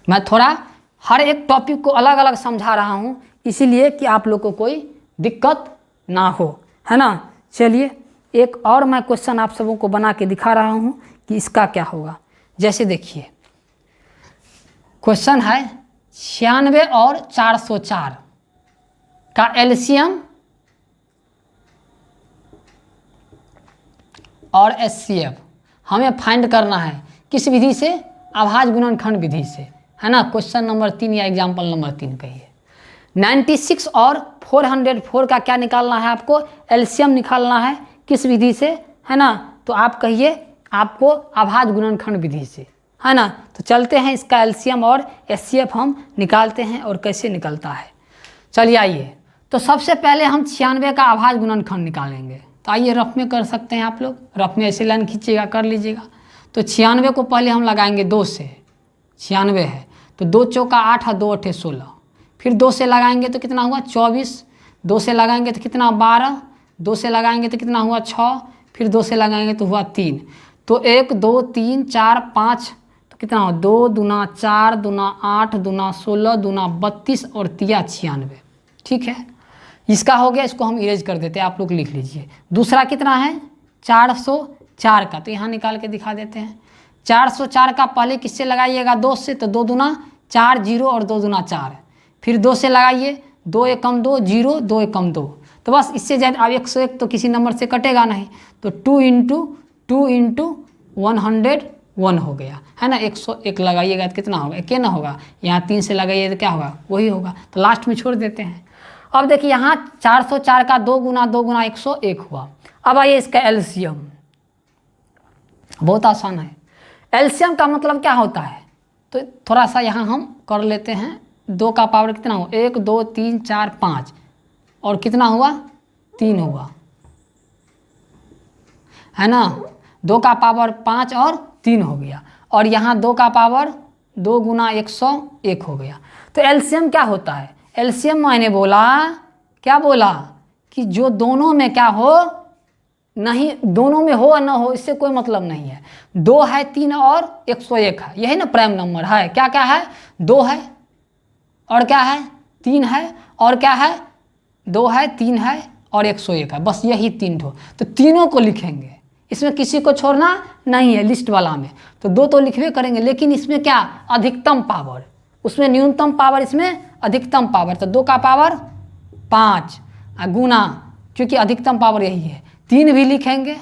मैं थोड़ा हर एक टॉपिक को अलग अलग समझा रहा हूँ इसीलिए कि आप लोग को कोई दिक्कत ना हो, है ना। चलिए एक और मैं क्वेश्चन आप सबों को बना के दिखा रहा हूँ कि इसका क्या होगा। जैसे देखिए क्वेश्चन है 96 और 404 का एलसीएम और एचसीएफ हमें फाइंड करना है। किस विधि से? अभाज्य गुणनखंड विधि से, है ना। क्वेश्चन नंबर 3 या एग्जाम्पल नंबर 3 कहिए। 96 और 404 का क्या निकालना है आपको? एलसीएम निकालना है। किस विधि से, है ना। तो आप कहिए आपको अभाज्य गुणनखंड विधि से, है ना। तो चलते हैं इसका एलसीएम और एचसीएफ हम निकालते हैं और कैसे निकलता है। चलिए आइए, तो सबसे पहले हम 96 का अभाज्य गुणनखंड निकालेंगे। तो आइए रफ में कर सकते हैं आप लोग, रफ में ऐसे लाइन खींचिएगा, कर लीजिएगा। तो 96 को पहले हम लगाएंगे 2 से, 96 है तो 2 चौका 8 और 2 अठे 16, फिर 2 से लगाएंगे तो कितना हुआ 24, 2 से लगाएंगे तो कितना 12, 2 से लगाएंगे तो कितना हुआ 6, फिर 2 से लगाएंगे तो हुआ 3। तो 1 2 3 4 5 तो कितना हुआ 2 दूना 4 दूना 8 दूना 16 दूना 32 और 3 96। ठीक है, इसका हो गया। इसको हम इरेज कर देते हैं, आप लोग लिख लीजिए। दूसरा कितना है 404 का, तो यहाँ निकाल के दिखा देते हैं। 404 का पहले किससे लगाइएगा 2 से, तो 2 दूना 4 0 और 2 दूना 4, फिर 2 से लगाइए 2 एकम 2 0 2 एकम 2। तो बस इससे ज़्यादा अब 101 तो किसी नंबर से कटेगा नहीं, तो 2 इंटू 101 हो गया, है ना। 101 लगाइएगा तो कितना होगा, एक ना होगा। यहाँ 3 से लगाइए तो क्या होगा, वही होगा। तो लास्ट में छोड़ देते हैं। अब देखिए यहाँ 404 का 2 गुना 101 हुआ। अब आइए इसका एलसीएम, बहुत आसान है। एलसीएम का मतलब क्या होता है, तो थोड़ा सा यहाँ हम कर लेते हैं। 2 का पावर कितना हुआ 1 2 3 4 5 और कितना हुआ 3 हुआ, है ना। 2 का पावर 5 और 3 हो गया, और यहाँ 2 का पावर 2 गुना 101 हो गया। तो एलसीएम क्या होता है? एलसीएम मैंने बोला, क्या बोला कि जो दोनों में क्या हो, नहीं दोनों में हो या ना हो इससे कोई मतलब नहीं है। 2 है 3 और 101 है, यही ना प्राइम नंबर है। क्या क्या है 2 है और क्या है 3 है, और क्या है 2 है 3 है और 101 है, बस यही 3 ठो। तो तीनों को लिखेंगे, इसमें किसी को छोड़ना नहीं है लिस्ट वाला में। तो 2 तो लिखवे करेंगे, लेकिन इसमें क्या अधिकतम पावर, उसमें न्यूनतम पावर, इसमें अधिकतम पावर। तो 2 का पावर 5 गुना, क्योंकि अधिकतम पावर यही है, 3 भी लिखेंगे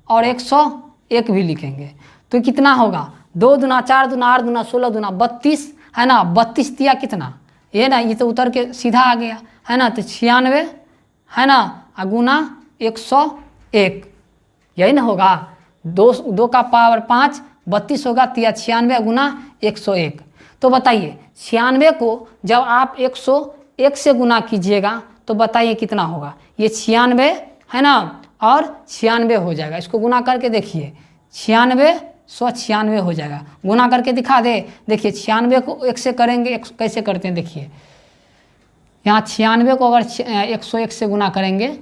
और 101 भी लिखेंगे। तो कितना होगा 2 दूना 4 दूना 8 दूना 16 दूना 32, है ना। 32 दिया कितना, ये ना, ये तो उतर के सीधा आ गया, है ना। तो 96, है ना, गुना 101, यही ना होगा। 2 का पावर 5 32 होगा, 96 गुना 101। तो बताइए 96 को जब आप 101 से गुना कीजिएगा तो बताइए कितना होगा। ये 96, है ना, और 96 हो जाएगा। इसको गुना करके देखिए, 96 196 हो जाएगा। गुना करके दिखा दे, देखिए 96 को 1 से करेंगे, कैसे करते हैं देखिए। यहाँ 96 को अगर 101 से गुना करेंगे,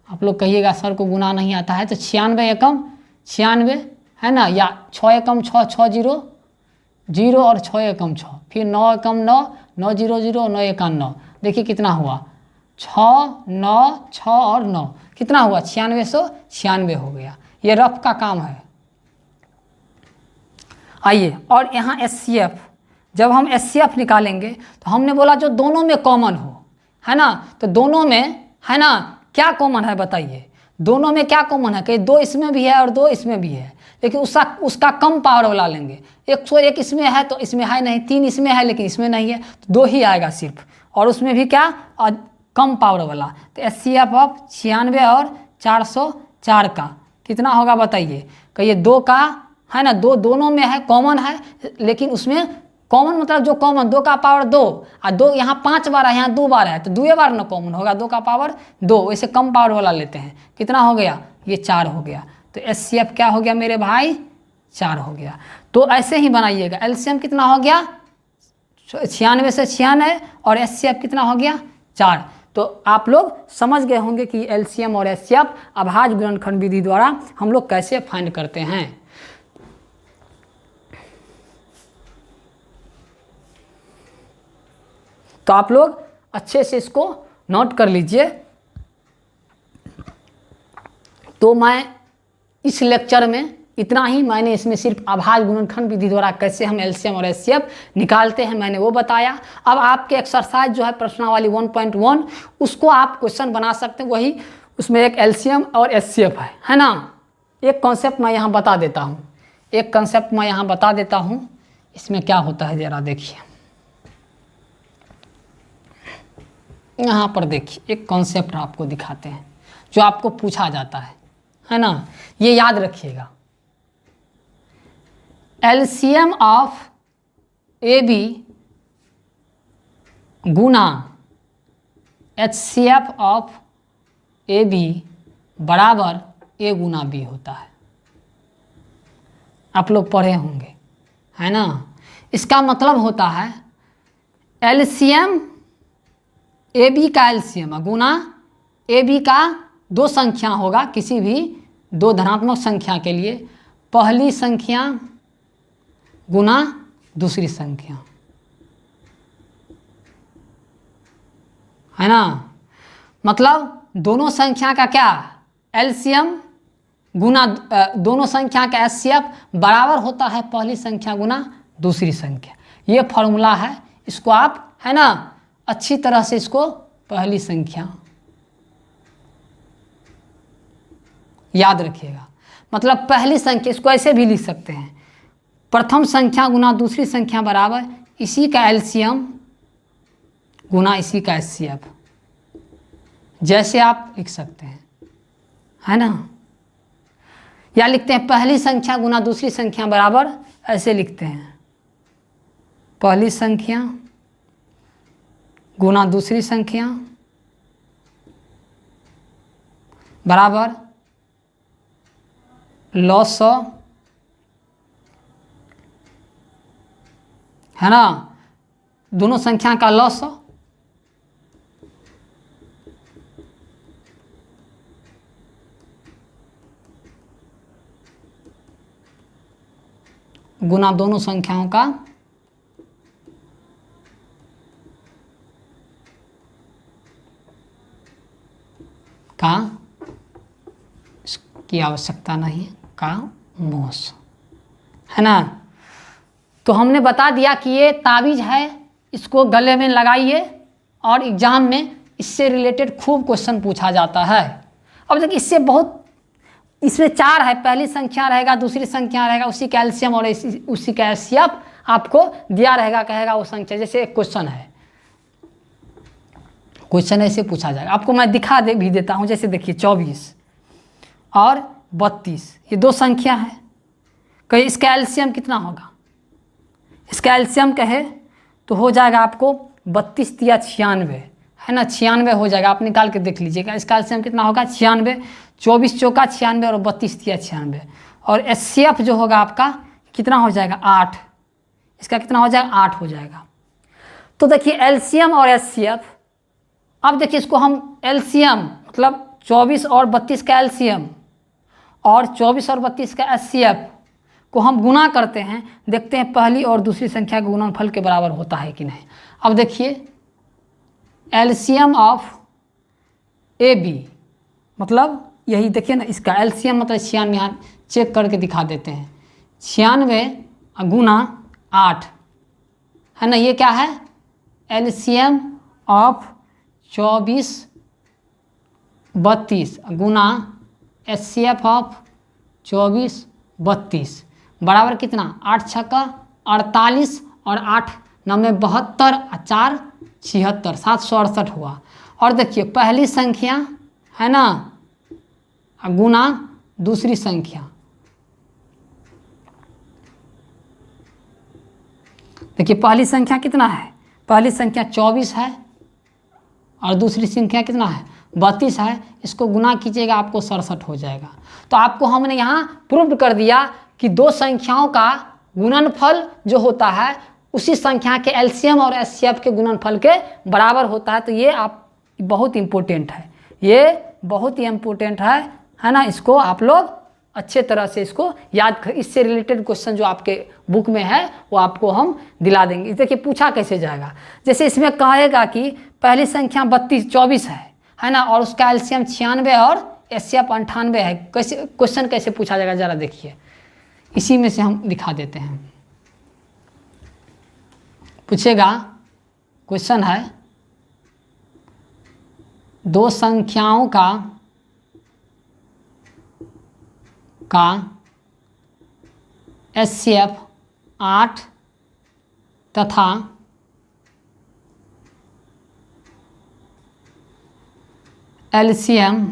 आप लोग कहिएगा सर को गुना नहीं आता है, तो 96 एकम 96, है ना, या 6 एकम 6 6 0 0 और 6 एकम 6, फिर 9 एकम 9 9 0 0 9 एकम 9। देखिए कितना हुआ 6 9 6 और 9, कितना हुआ 9696 हो गया। ये रफ का काम है। आइए, और यहाँ एचसीएफ, जब हम एचसीएफ निकालेंगे तो हमने बोला जो दोनों में कॉमन हो, है ना। तो दोनों में, है ना, क्या कॉमन है बताइए। दोनों में क्या कॉमन है कि 2 इसमें भी है और 2 इसमें भी है, लेकिन उसका कम पावर वाला लेंगे। 101 इसमें है तो इसमें है नहीं, 3 इसमें है लेकिन इसमें नहीं है, तो 2 ही आएगा सिर्फ। और उसमें भी क्या कम पावर वाला। तो HCF ऑफ 96 और 404 का कितना होगा बताइए। कहिए 2 का है ना, दोनों में है, कॉमन है, लेकिन उसमें कॉमन मतलब जो कॉमन 2 का पावर 2 और 2 यहाँ 5 बार है, यहाँ 2 बार है, तो 2 बार ना कॉमन होगा, 2 का पावर 2। वैसे कम पावर वाला लेते हैं। कितना हो गया, ये 4 हो गया। तो HCF क्या हो गया मेरे भाई, 4 हो गया। तो ऐसे ही बनाइएगा। LCM कितना हो गया, 96 से 96 और HCF कितना हो गया, 4। तो आप लोग समझ गए होंगे कि LCM और HCF अभाज्य गुणनखंड विधि द्वारा हम लोग कैसे फाइंड करते हैं। तो आप लोग अच्छे से इसको नोट कर लीजिए। तो मैं इस लेक्चर में इतना ही, मैंने इसमें सिर्फ अभाज्य गुणनखंड विधि द्वारा कैसे हम LCM और HCF निकालते हैं मैंने वो बताया। अब आपके एक्सरसाइज जो है प्रश्नावली 1.1 उसको आप क्वेश्चन बना सकते हैं। वही उसमें एक LCM और HCF है ना। एक कॉन्सेप्ट मैं यहाँ बता देता हूँ, इसमें क्या होता है ज़रा देखिए। यहाँ पर देखिए एक कॉन्सेप्ट आपको दिखाते हैं जो आपको पूछा जाता है ना, ये याद रखिएगा। LCM of AB Guna HCF of AB बराबर A गुना B होता है। आप लोग पढ़े होंगे है ना। इसका मतलब होता है LCM AB का LCM गुना AB का 2 संख्या होगा, किसी भी 2 धनात्मक संख्या के लिए, पहली संख्या गुना दूसरी संख्या, है ना। मतलब दोनों संख्या का क्या LCM गुना दोनों संख्या का HCF बराबर होता है पहली संख्या गुना दूसरी संख्या। ये फॉर्मूला है, इसको आप है ना अच्छी तरह से इसको पहली संख्या याद रखिएगा। मतलब पहली संख्या, इसको ऐसे भी लिख सकते हैं, प्रथम संख्या गुना दूसरी संख्या बराबर इसी का LCM गुना इसी का HCF, जैसे आप लिख सकते हैं है ना। या लिखते हैं पहली संख्या गुना दूसरी संख्या बराबर, ऐसे लिखते हैं पहली संख्या गुना दूसरी संख्या बराबर लॉस है ना, दोनों संख्या का लॉस गुना दोनों संख्याओं का इसकी आवश्यकता नहीं का मोस, है ना। तो हमने बता दिया कि ये ताबीज है, इसको गले में लगाइए और एग्जाम में इससे रिलेटेड खूब क्वेश्चन पूछा जाता है। अब देखिए इससे बहुत, इसमें 4 है, पहली संख्या रहेगा, दूसरी संख्या रहेगा, उसी का LCM और उसी का HCF आपको दिया रहेगा, कहेगा वो संख्या। जैसे एक क्वेश्चन है, क्वेश्चन ऐसे पूछा जाएगा, आपको मैं दिखा भी देता हूँ। जैसे देखिए 24 और 32 ये 2 संख्या है, कहीं इसका LCM कितना होगा। इसका LCM कहे तो हो जाएगा आपको 32 या 96 है ना, 96 हो जाएगा। आप निकाल के देख लीजिएगा इसका LCM कितना होगा, 96, 24 चौका 96 और 32 या 96। और HCF जो होगा आपका कितना हो जाएगा, 8। इसका कितना हो जाएगा, 8 हो जाएगा। तो देखिए LCM और HCF, अब देखिए इसको हम LCM मतलब 24 और 32 का LCM और 24 और 32 का HCF को हम गुना करते हैं, देखते हैं पहली और दूसरी संख्या के गुणनफल के बराबर होता है कि नहीं। अब देखिए LCM ऑफ AB मतलब यही देखिए ना, इसका LCM मतलब 96, यहाँ चेक करके दिखा देते हैं, 96 गुना 8 है ना। ये क्या है, LCM of 24 32 Guna HCF of 24 32 बराबर कितना, 8 छक्का 48 और 8 9 72 और 4 76 768 हुआ। और देखिए पहली संख्या है ना गुना दूसरी संख्या, देखिए पहली संख्या कितना है, पहली संख्या 24 है और दूसरी संख्या कितना है 32 है, इसको गुना कीजिएगा आपको 67 हो जाएगा। तो आपको हमने यहाँ प्रूव कर दिया कि दो संख्याओं का गुणनफल जो होता है उसी संख्या के एलसीएम और एचसीएफ के गुणनफल के बराबर होता है। तो ये आप बहुत इम्पोर्टेंट है, ये बहुत ही इम्पोर्टेंट है ना। इसको आप लोग अच्छे तरह से इसको याद कर, इससे रिलेटेड क्वेश्चन जो आपके बुक में है वो आपको हम दिला देंगे। देखिए पूछा कैसे जाएगा, जैसे इसमें कहेगा कि पहली संख्या 24 है ना, और उसका एलसीएम 96 और एचसीएफ 98 है। कैसे क्वेश्चन कैसे पूछा जाएगा जरा देखिए, इसी में से हम दिखा देते हैं। पूछेगा, क्वेश्चन है दो संख्याओं का एचसीएफ 8 तथा एलसीएम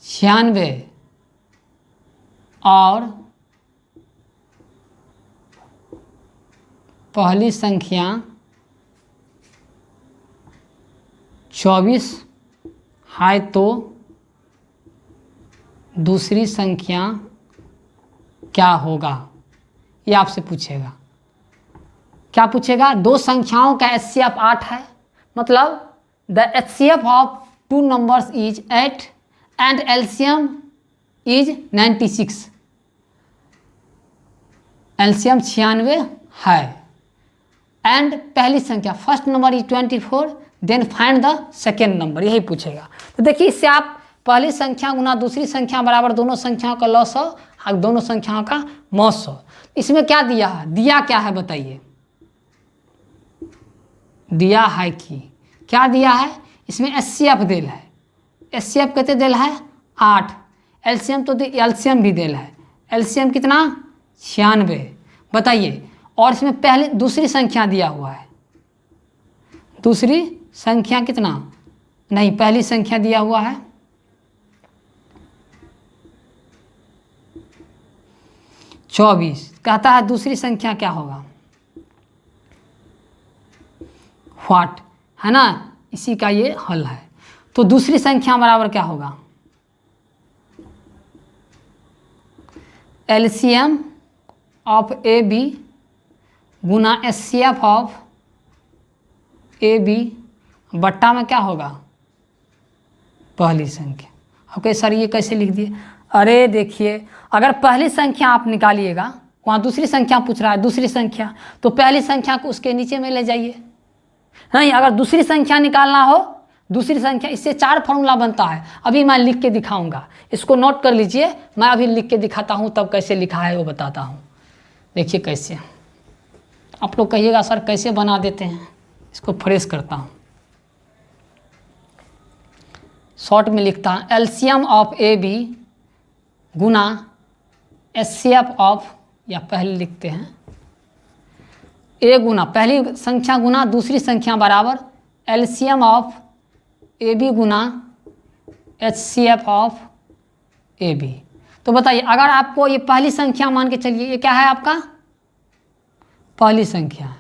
96 और पहली संख्या 24 है तो दूसरी संख्या क्या होगा, ये आपसे पूछेगा। क्या पूछेगा, दो संख्याओं का एचसीएफ 8 है, मतलब the HCF of two numbers is 8 and LCM is 96, LCM 96 है एंड पहली संख्या first number is 24, then find the second number, यही पूछेगा। तो देखिए इससे आप पहली संख्या गुना दूसरी संख्या बराबर दोनों संख्याओं का लॉस हो और दोनों संख्याओं का मॉस हो। इसमें क्या दिया है, दिया क्या है बताइए, दिया है कि क्या दिया है, इसमें एचसीएफ देल है, एचसीएफ कितने देल है 8, एलसीएम तो एलसीएम भी देल है, एलसीएम कितना 96 बताइए, और इसमें पहले दूसरी संख्या दिया हुआ है, दूसरी संख्या कितना नहीं पहली संख्या दिया हुआ है 24, कहता है दूसरी संख्या क्या होगा व्हाट, है ना, इसी का ये हल है। तो दूसरी संख्या बराबर क्या होगा, एलसीएम ऑफ ए बी गुना एचसीएफ ऑफ ए बी बट्टा में क्या होगा पहली संख्या। ओके सर ये कैसे लिख दिए, अरे देखिए अगर पहली संख्या आप निकालिएगा, वहाँ दूसरी संख्या पूछ रहा है, दूसरी संख्या तो पहली संख्या को उसके नीचे में ले जाइए। नहीं, अगर दूसरी संख्या निकालना हो, दूसरी संख्या, इससे 4 फॉर्मूला बनता है, अभी मैं लिख के दिखाऊंगा, इसको नोट कर लीजिए, मैं अभी लिख के दिखाता हूँ, तब कैसे लिखा है वो बताता हूँ। देखिए कैसे, आप लोग कहिएगा सर कैसे बना देते हैं, इसको फ्रेश करता हूँ, शॉर्ट में लिखता हूँ, एलसीएम ऑफ ए बी गुना एचसीएफ ऑफ, या पहले लिखते हैं ए गुना पहली संख्या गुना दूसरी संख्या बराबर एलसीएम ऑफ ए बी गुना एचसीएफ ऑफ ए बी। तो बताइए अगर आपको ये पहली संख्या मान के चलिए, ये क्या है आपका पहली संख्या है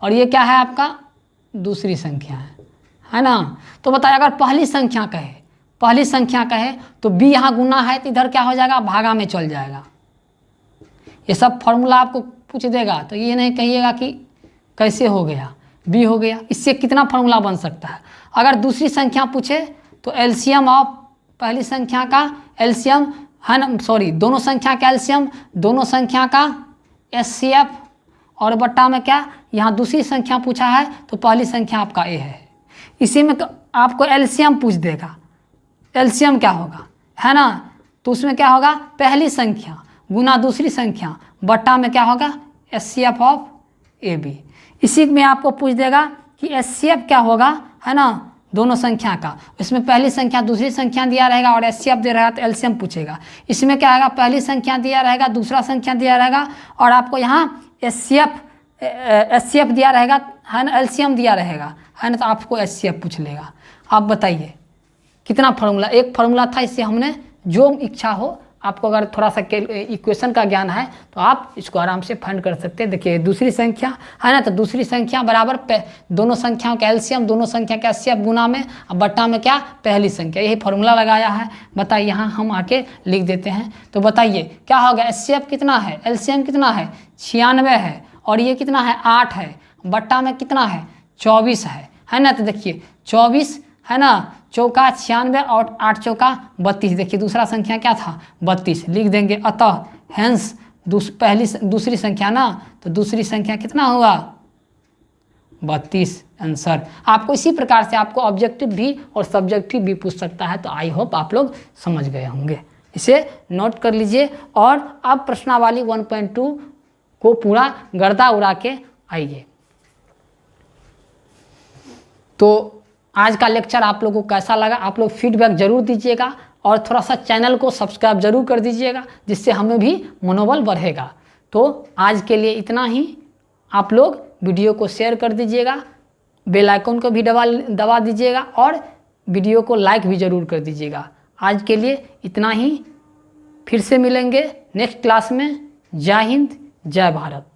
और ये क्या है आपका दूसरी संख्या है ना। तो बताइए अगर पहली संख्या कहे, पहली संख्या कहे तो बी यहाँ गुना है तो इधर क्या हो जाएगा भागा में चल जाएगा। ये सब फॉर्मूला आपको पूछ देगा तो ये नहीं कहिएगा कि कैसे हो गया, बी हो गया। इससे कितना फॉर्मूला बन सकता है, अगर दूसरी संख्या पूछे तो एलसीएम ऑफ पहली संख्या का एलसीएम है ना, सॉरी दोनों संख्या का एलसीएम, दोनों संख्या का एचसीएफ, और बट्टा में क्या यहाँ दूसरी संख्या पूछा है तो पहली संख्या आपका ए है। इसी में आपको एलसीएम पूछ देगा, एलसीएम क्या होगा है ना, तो उसमें क्या होगा पहली संख्या गुना दूसरी संख्या बट्टा में क्या होगा एचसीएफ ऑफ ए बी। इसी में आपको पूछ देगा कि एचसीएफ क्या होगा है ना दोनों संख्या का, इसमें पहली संख्या दूसरी संख्या दिया रहेगा और एचसीएफ दे रहेगा तो एलसीएम पूछेगा। इसमें क्या आएगा पहली संख्या दिया रहेगा दूसरा संख्या दिया रहेगा और आपको यहाँ एचसीएफ दिया रहेगा है ना, एलसीएम दिया रहेगा है ना, तो आपको एचसीएफ पूछ लेगा। आप बताइए कितना फार्मूला, एक फार्मूला था, इससे हमने जो इच्छा हो, आपको अगर थोड़ा सा इक्वेशन का ज्ञान है तो आप इसको आराम से फाइंड कर सकते हैं। देखिए दूसरी संख्या है ना, तो दूसरी संख्या बराबर दोनों संख्याओं का एलसीएम, दोनों संख्या का एचसीएफ गुना में, अब बट्टा में क्या, पहली संख्या, यही फार्मूला लगाया है। बताइए यहाँ हम आके लिख देते हैं, तो बताइए क्या होगा, एचसीएफ कितना है, एलसीएम कितना है, 96 है, और ये कितना है, 8 है, बट्टा में कितना है, 24 है ना। तो देखिए 24 है ना, चौका 96 और 8 चौका 32। देखिए दूसरा संख्या क्या था, 32 लिख देंगे। अतः हेंस दूसरी संख्या ना, तो दूसरी संख्या कितना हुआ, 32 आंसर। आपको इसी प्रकार से आपको ऑब्जेक्टिव भी और सब्जेक्टिव भी पूछ सकता है, तो आई होप आप लोग समझ गए होंगे, इसे नोट कर लीजिए। और अब प्रश्नावली 1.2 को पूरा गर्दा उड़ा के आइए। तो आज का लेक्चर आप लोगों को कैसा लगा, आप लोग फीडबैक जरूर दीजिएगा, और थोड़ा सा चैनल को सब्सक्राइब जरूर कर दीजिएगा, जिससे हमें भी मनोबल बढ़ेगा। तो आज के लिए इतना ही। आप लोग वीडियो को शेयर कर दीजिएगा, बेल आइकन को भी दबा दीजिएगा, और वीडियो को लाइक भी ज़रूर कर दीजिएगा। आज के लिए इतना ही, फिर से मिलेंगे नेक्स्ट क्लास में। जय हिंद, जय भारत।